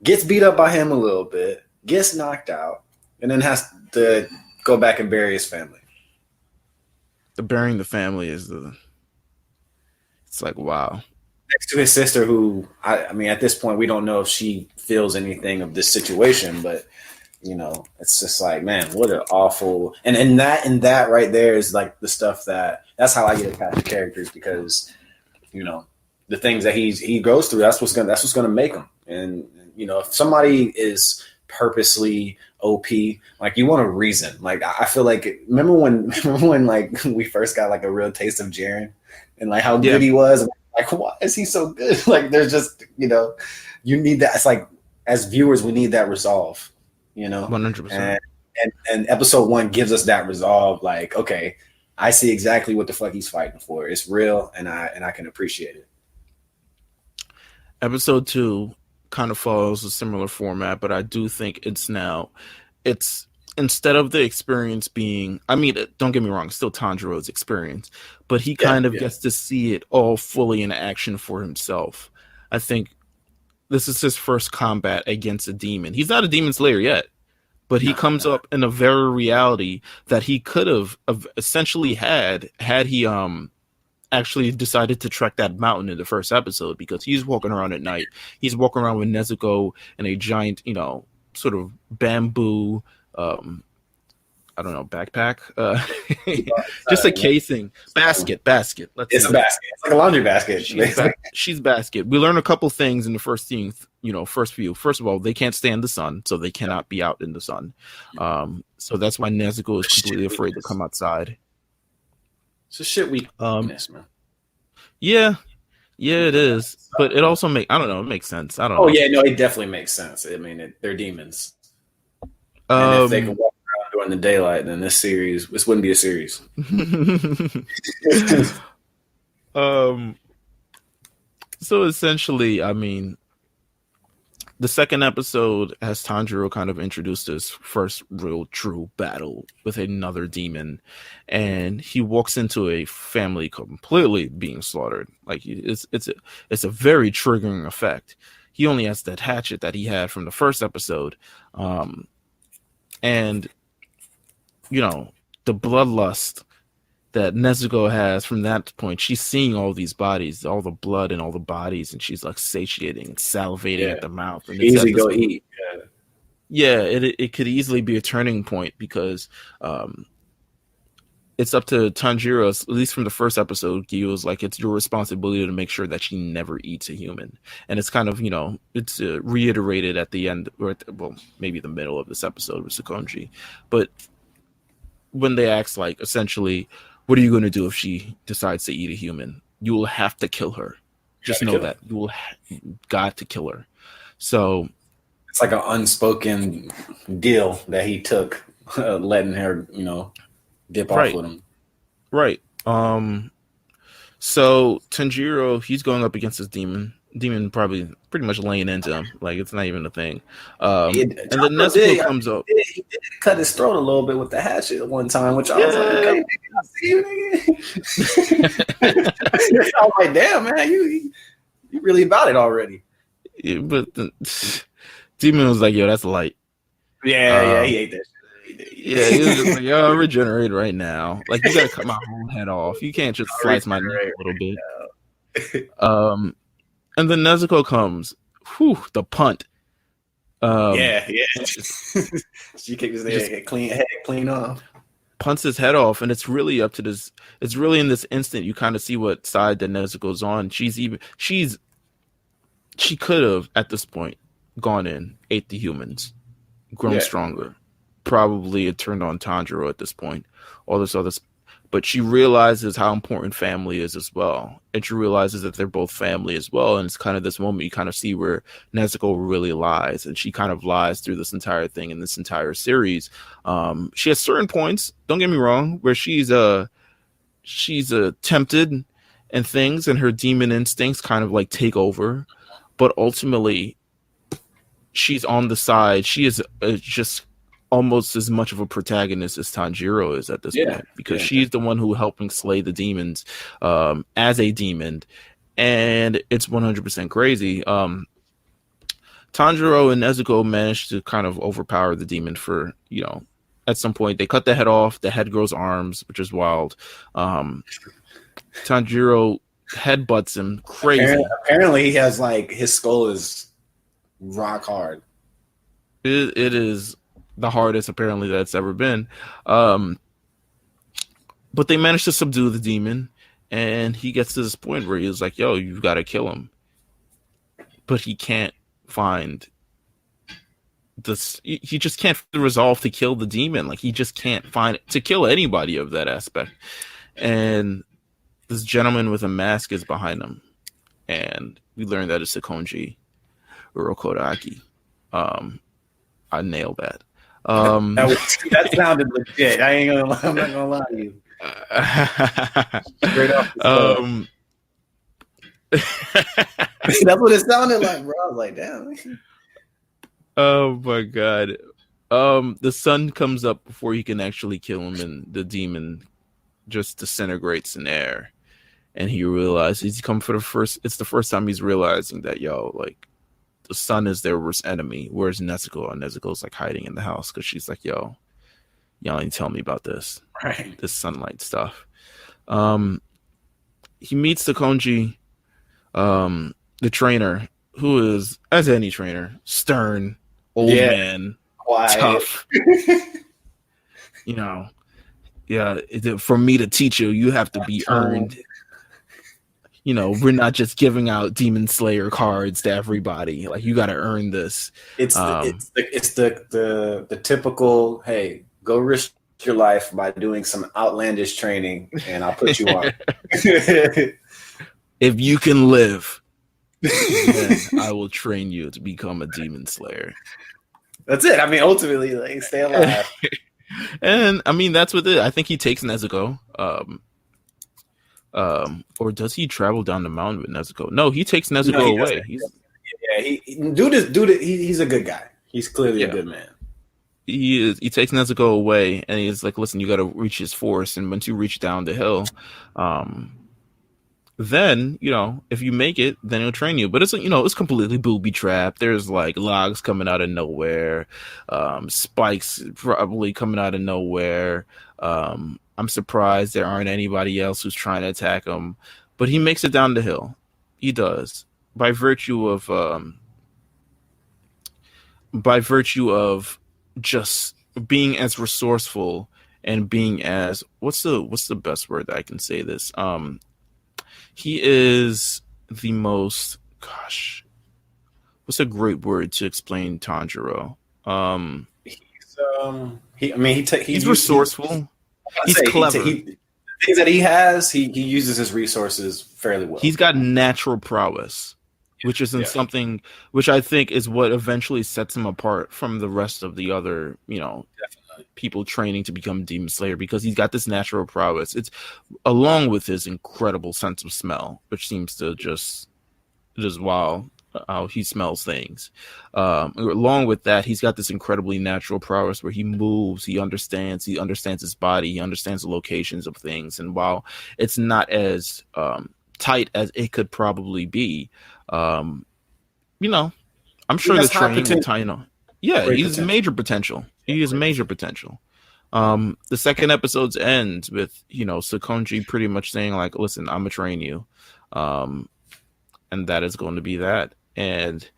Gets beat up by him a little bit. Gets knocked out. And then has to go back and bury his family. The burying the family is it's like, wow. Next to his sister, who I mean, at this point, we don't know if she feels anything of this situation, but it's just like, man, what an awful. And that right there is like the stuff that's how I get attached to characters, because the things that he goes through, that's what's gonna make him. And if somebody is purposely OP, like, you want a reason. Like, I feel like remember when like we first got like a real taste of Jiren and like how good he was, like, why is he so good? Like, there's just you need that. It's like, as viewers, we need that resolve, 100%. And episode 1 gives us that resolve. Like, okay, I see exactly what the fuck he's fighting for. It's real, and I can appreciate it. Episode 2 kind of follows a similar format, but I do think it's instead of the experience being, I mean, don't get me wrong, still Tanjiro's experience, but he kind of gets to see it all fully in action for himself. I think this is his first combat against a demon. He's not a demon slayer yet, but he comes up in a very reality that he could have essentially had he actually decided to trek that mountain in the first episode, because he's walking around at night. He's walking around with Nezuko in a giant, sort of bamboo, I don't know, backpack, just a casing, basket. It's a basket. It's like a laundry basket. She's basket. We learn a couple things in the first scene, first view. First of all, they can't stand the sun, so they cannot be out in the sun. So that's why Nezuko is completely afraid to come outside. It's a shit weakness, man. Yeah, it is. But it also it makes sense. I don't know. Oh, yeah, no, it definitely makes sense. I mean, they're demons. And if they can walk around during the daylight, then this wouldn't be a series. So essentially, I mean, the second episode has Tanjiro kind of introduced his first real true battle with another demon, and he walks into a family completely being slaughtered. Like it's a very triggering effect. He only has that hatchet that he had from the first episode, and you know, the bloodlust that Nezuko has from that point. She's seeing all these bodies, all the blood and all the bodies, and she's like satiating and salivating at the mouth. And easy go eat. Yeah, it could easily be a turning point because it's up to Tanjiro, at least from the first episode. He was like, it's your responsibility to make sure that she never eats a human. And it's kind of, you know, it's reiterated at the end, or maybe the middle of this episode with Sakonji. But when they ask, like, essentially, what are you going to do if she decides to eat a human? You will have to kill her. Just know that. You will got to kill her. So it's like an unspoken deal that he took, letting her, you know, dip off with him. Right. So Tanjiro, he's going up against this demon. Demon probably pretty much laying into him. Like, it's not even a thing. And then Nezuko comes up. He did cut his throat a little bit with the hatchet at one time, which I was like, okay, I see you, nigga. I was like, damn, man, you really about it already. Yeah, but the demon was like, yo, that's light. Yeah, he ate that shit. Yeah, he was just like, yo, I'll regenerate right now. Like, you gotta cut my whole head off. You can't just slice my neck a little bit. And then Nezuko comes. Whew, the punt. Yeah. She kicked his head clean off. Punts his head off, and it's really up to this. It's really in this instant you kind of see what side that Nezuko's on. She could have at this point gone in, ate the humans, grown stronger. Probably it turned on Tanjiro at this point. All this other. But she realizes how important family is as well. And she realizes that they're both family as well. And it's kind of this moment you kind of see where Nezuko really lies. And she kind of lies through this entire thing in this entire series. She has certain points, don't get me wrong, where she's tempted and things, and her demon instincts kind of like take over. But ultimately, she's on the side. She is just almost as much of a protagonist as Tanjiro is at this point, because she's the one who helping slay the demons as a demon, and it's 100% crazy. Tanjiro and Nezuko managed to kind of overpower the demon for, you know, at some point they cut the head off, the head grows arms, which is wild. Tanjiro headbutts him crazy. Apparently he has, like, his skull is rock hard. It is the hardest apparently that's ever been. But they managed to subdue the demon, and he gets to this point where he's like, yo, you've got to kill him. But he can't find this. He just can't resolve to kill the demon. Like, he just can't find it to kill anybody of that aspect. And this gentleman with a mask is behind him. And we learned that it's Sakonji Urokodaki. I nailed that. That sounded legit. I ain't gonna lie. I'm not gonna lie to you. Straight off the that's what it sounded like, bro. I was like, damn. Oh my god. The sun comes up before you can actually kill him, and the demon just disintegrates in air. And he realizes it's the first time he's realizing that, yo, like, the sun is their worst enemy. Where's Nezuko? And Nezuko's like hiding in the house because she's like, yo, y'all ain't tell me about this. Right. This sunlight stuff. He meets Sakonji, the trainer, who is, as any trainer, stern, old man, quiet, tough. You know, for me to teach you, you have to be earned. You know, we're not just giving out Demon Slayer cards to everybody. Like, you got to earn this. It's the typical, hey, go risk your life by doing some outlandish training, and I'll put you on. If you can live, then I will train you to become a Demon Slayer. That's it. I mean, ultimately, like, stay alive. And I mean, that's what it. I think he takes Nezuko. Or does he travel down the mountain with Nezuko? No, he takes No, Nezuko he away. doesn't. He's a good guy. He's clearly a good man. He takes Nezuko away, and he's like, listen, you got to reach his force, and once you reach down the hill, then if you make it, then he'll train you. But it's completely booby trapped. There's like logs coming out of nowhere, spikes probably coming out of nowhere. I'm surprised there aren't anybody else who's trying to attack him, but he makes it down the hill. He does by virtue of just being as resourceful and being as what's the best word that I can say this. He is the most what's a great word to explain Tanjiro? He's resourceful. He's clever. The things that he has, he uses his resources fairly well. He's got natural prowess, which isn't something which I think is what eventually sets him apart from the rest of the other, people training to become Demon Slayer, because he's got this natural prowess. It's along with his incredible sense of smell, which seems to just wow how he smells things. Along with that, he's got this incredibly natural prowess where he moves, he understands his body, he understands the locations of things, and while it's not as tight as it could probably be, I'm sure the training with Taino. Yeah, he's major potential. He has major potential. The second episode's ends with Sakonji pretty much saying like, "Listen, I'm gonna train you," and that is going to be that. And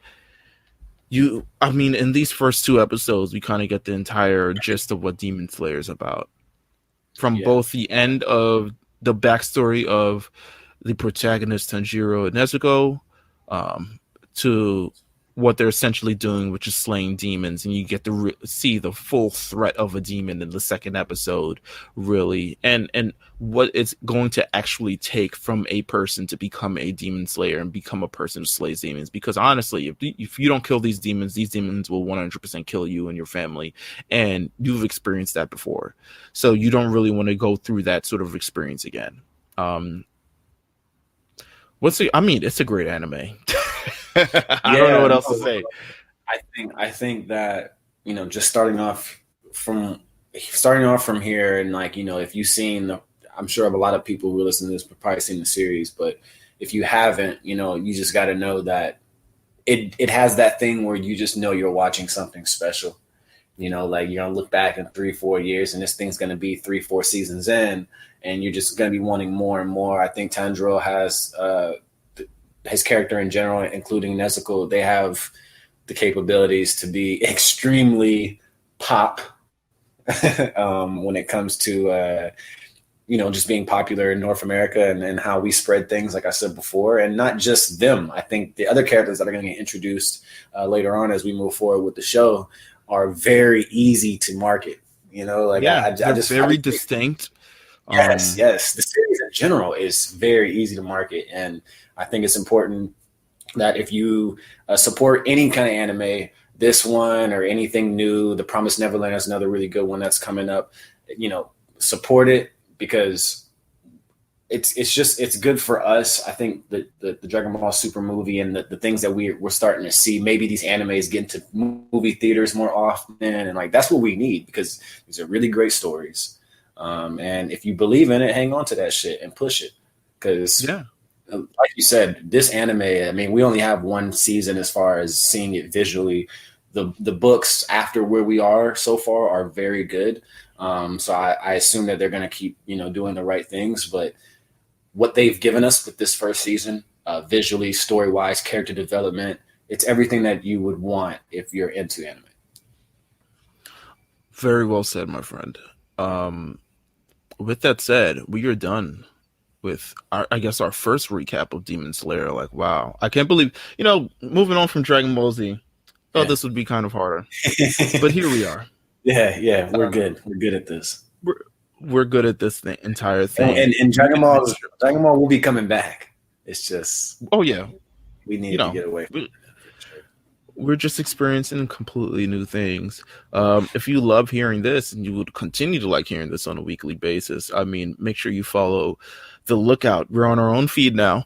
in these first two episodes, we kind of get the entire gist of what Demon Slayer is about, from both the end of the backstory of the protagonist Tanjiro and Nezuko, to what they're essentially doing, which is slaying demons, and you get to see the full threat of a demon in the second episode, really, and what it's going to actually take from a person to become a demon slayer and become a person who slays demons. Because honestly, if you don't kill these demons will 100% kill you and your family, and you've experienced that before, so you don't really want to go through that sort of experience again. It's a great anime. I don't know what else to say. I think that just starting off from here, and if you've seen I'm sure of a lot of people who listen to this have probably seen the series, but if you haven't, you just got to know that it has that thing where you just know you're watching something special. You're gonna look back in 3-4 years, and this thing's gonna be 3-4 seasons in, and you're just gonna be wanting more and more. I think Tanjiro has his character in general, including Nezuko, they have the capabilities to be extremely pop when it comes to just being popular in North America and how we spread things, like I said before, and not just them. I think the other characters that are going to get introduced later on as we move forward with the show are very easy to market. Very distinct. Yes. The series in general is very easy to market, and I think it's important that if you support any kind of anime, this one or anything new, The Promised Neverland is another really good one that's coming up. Support it, because it's good for us. I think the Dragon Ball Super movie and the things that we're starting to see, maybe these animes get into movie theaters more often, and that's what we need, because these are really great stories. And if you believe in it, hang on to that shit and push it, because like you said, this anime, we only have one season as far as seeing it visually. The books after where we are so far are very good. So I assume that they're going to keep, doing the right things. But what they've given us with this first season, visually, story-wise, character development, it's everything that you would want if you're into anime. Very well said, my friend. With that said, we are done with our first recap of Demon Slayer. Wow, I can't believe, moving on from Dragon Ball Z, this would be kind of harder, but here we are. Yeah, we're good. We're good at this. We're good at this entire thing. And Dragon Ball will be coming back. It's just, we need to get away from it. we're just experiencing completely new things. If you love hearing this and you would continue to like hearing this on a weekly basis, I mean, make sure you follow the Lookout. We're on our own feed now.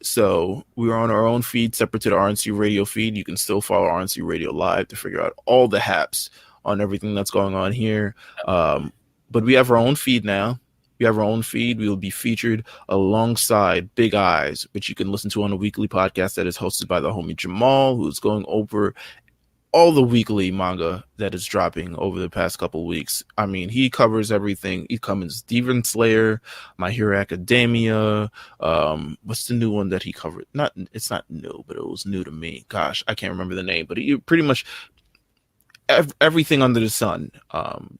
So we're on our own feed separate to the RNC Radio feed. You can still follow RNC Radio Live to figure out all the haps on everything that's going on here. But we have our own feed now. We have our own feed. We will be featured alongside Big Eyes, which you can listen to on a weekly podcast that is hosted by the homie Jamal, who's going over all the weekly manga that is dropping over the past couple weeks. I mean, he covers everything. He covers Demon Slayer, My Hero Academia. What's the new one that he covered? It's not new, but it was new to me. Gosh, I can't remember the name, but he pretty much everything under the sun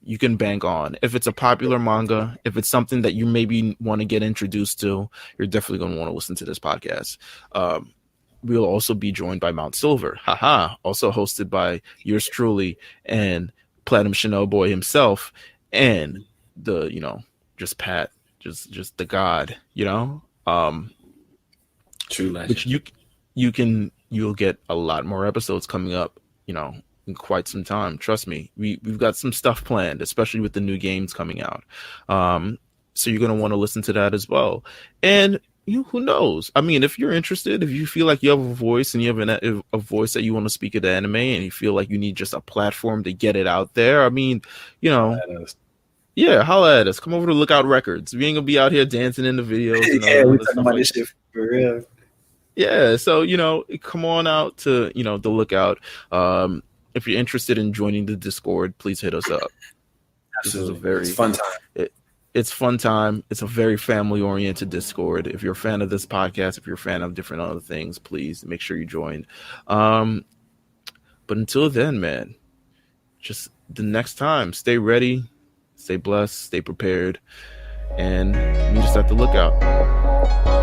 you can bank on. If it's a popular manga, if it's something that you maybe want to get introduced to, you're definitely going to want to listen to this podcast. We'll also be joined by Mount Silver, also hosted by yours truly and Platinum Chanel Boy himself, and the just Pat, just the God, True legend. which you'll get a lot more episodes coming up, in quite some time. Trust me, we've got some stuff planned, especially with the new games coming out. So you're going to want to listen to that as well. And who knows? I mean, if you're interested, if you feel like you have a voice and you have a voice that you want to speak at the anime and you feel like you need just a platform to get it out there, I mean, yeah, holla at us. Come over to Lookout Records. We ain't going to be out here dancing in the videos. Yeah, we're talking about this shit for real. Yeah, so, come on out to, the Lookout. If you're interested in joining the Discord, please hit us up. Absolutely. It's fun time. It's fun time. It's a very family-oriented Discord. If you're a fan of this podcast, if you're a fan of different other things, please make sure you join. But until then, man, just the next time, stay ready, stay blessed, stay prepared, and meet us at the Lookout.